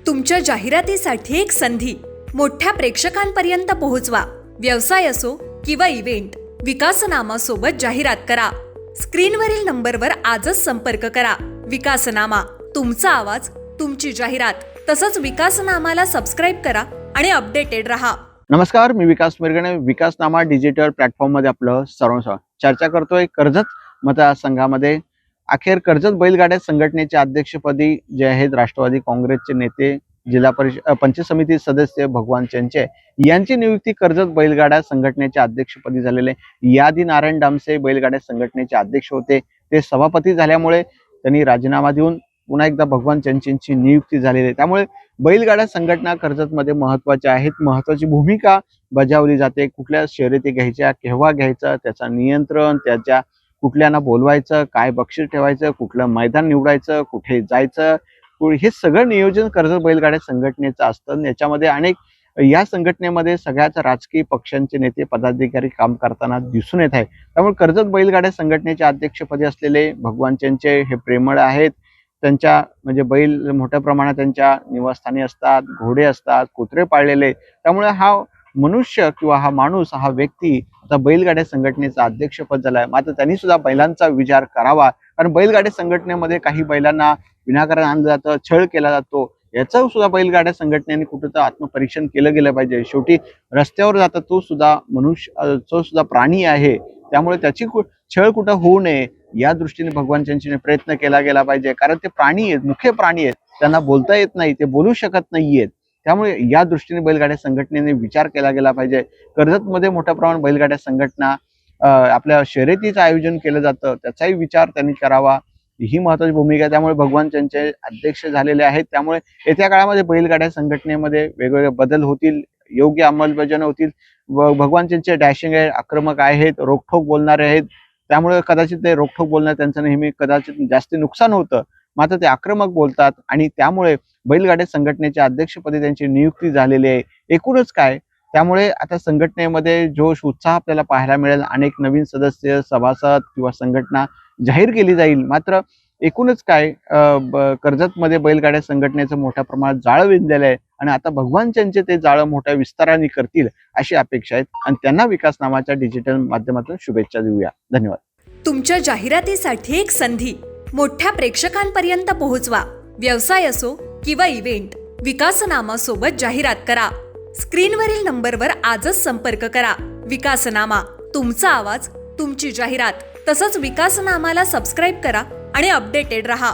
तुमच्या जाहिरातीसाठी एक संधी मोठ्या प्रेक्षकांपर्यंत पोहोचवा. व्यवसाय असो किंवा इव्हेंट, विकासनामा सोबत जाहिरात करा. स्क्रीनवरील नंबरवर आजच संपर्क करा. विकासनामा, तुमचा आवाज, तुमची जाहिरात. तसंच विकासनामाला सबस्क्राईब करा आणि अपडेटेड रहा. नमस्कार, मी विकास मिरगणे. विकासनामा डिजिटल प्लॅटफॉर्म मध्ये आपलं सर्वांचं चर्चा करतोय. कर्जत मतदारसंघामध्ये अखेर कर्जत बैलगाड्या संघटनेच्या अध्यक्षपदी जे आहेत राष्ट्रवादी काँग्रेसचे नेते, जिल्हा परिषद पंचायत समिती सदस्य भगवान चंचे यांची नियुक्ती कर्जत बैलगाड्या संघटनेच्या अध्यक्षपदी झालेले. यादी नारायण डामसे बैलगाड्या संघटनेचे अध्यक्ष होते, ते सभापती झाल्यामुळे त्यांनी राजीनामा देऊन पुन्हा एकदा भगवान चंचेंची नियुक्ती झालेली आहे. त्यामुळे बैलगाड्या संघटना कर्जतमध्ये महत्वाच्या आहेत, महत्वाची भूमिका बजावली जाते. कुठल्या शर्यती घ्यायच्या, केव्हा घ्यायचं, त्याचा नियंत्रण, त्याच्या कुठल्यांना बोलवायचं, काय बक्षीस ठेवायचं, कुठलं मैदान निवडायचं, कुठे जायचं, हे सगळं नियोजन कर्जत बैलगाड्या संघटनेचं असतं. याच्यामध्ये या संघटनेमध्ये सगळ्याच राजकीय पक्षांचे नेते पदाधिकारी काम करताना दिसून येत आहे. त्यामुळे कर्जत बैलगाड्या संघटनेच्या अध्यक्षपदी असलेले भगवान चंचे हे प्रेमळ आहेत. त्यांच्या म्हणजे बैल मोठ्या प्रमाणात त्यांच्या निवासस्थानी असतात, घोडे असतात, कुत्रे पाळलेले. त्यामुळे हा मनुष्य किंवा हा माणूस, हा व्यक्ती आता बैलगाड्या संघटनेचा अध्यक्षपद झालाय. मात्र त्यांनी सुद्धा बैलांचा विचार करावा, कारण बैलगाड्या संघटनेमध्ये काही बैलांना विनाकारण आणलं जातं, छळ केला जातो. याचं सुद्धा बैलगाड्या संघटनेने कुठं आत्मपरीक्षण केलं गेलं पाहिजे. शेवटी रस्त्यावर जातात तो सुद्धा मनुष्य, तो सुद्धा प्राणी आहे. त्यामुळे त्याची छळ कुठं होऊ नये या दृष्टीने भगवान चंचेने प्रयत्न केला गेला पाहिजे. कारण ते प्राणी आहेत, मुख्य प्राणी आहेत, त्यांना बोलता येत नाही, ते बोलू शकत नाहीयेत. त्यामुळे या दृष्टीने बैलगाड्या संघटनेने विचार केला गेला पाहिजे. कर्जतमध्ये मोठ्या प्रमाणात बैलगाड्या संघटना आपल्या शर्यतीचं आयोजन केलं जातं, त्याचाही विचार त्यांनी करावा. ही महत्वाची भूमिका आहे. त्यामुळे भगवान चंचे अध्यक्ष झालेले आहेत. त्यामुळे येत्या काळामध्ये बैलगाड्या संघटनेमध्ये वेगवेगळे बदल होतील, योग्य अंमलबजावणी होतील. भगवान चंचे डॅशिंग आहे, आक्रमक आहेत, रोखठोक बोलणारे आहेत. त्यामुळे कदाचित ते रोखठोक बोलणं त्यांचं नेहमी कदाचित जास्त नुकसान होतं. मात्र ते आक्रमक बोलतात आणि त्यामुळे बैलगाड्या संघटनेच्या अध्यक्षपदी त्यांची नियुक्ती झालेली आहे. एकूणच काय, त्यामुळे आता संघटनेमध्ये जोश, उत्साह आपल्याला पाहायला मिळेल. अनेक नवीन सदस्य, सभासद किंवा संघटना जाहीर केली जाईल. मात्र एकूणच काय, कर्जतमध्ये बैलगाड्या संघटनेचं मोठ्या प्रमाणात जाळं विणलेलं आहे आणि आता भगवान चंचे ते जाळं मोठ्या विस्ताराने करतील अशी अपेक्षा आहेत आणि त्यांना विकासनामाच्या डिजिटल माध्यमातून शुभेच्छा देऊया. धन्यवाद. तुमच्या जाहिरातीसाठी एक संधी मोठ्या प्रेक्षकांपर्यंत पोहोचवा. व्यवसाय असो किंवा इव्हेंट, विकासनामा सोबत जाहिरात करा. स्क्रीनवरील नंबरवर आजच संपर्क करा. विकासनामा, तुमचा आवाज, तुमची जाहिरात. तसंच विकासनामाला सबस्क्राईब करा आणि अपडेटेड रहा.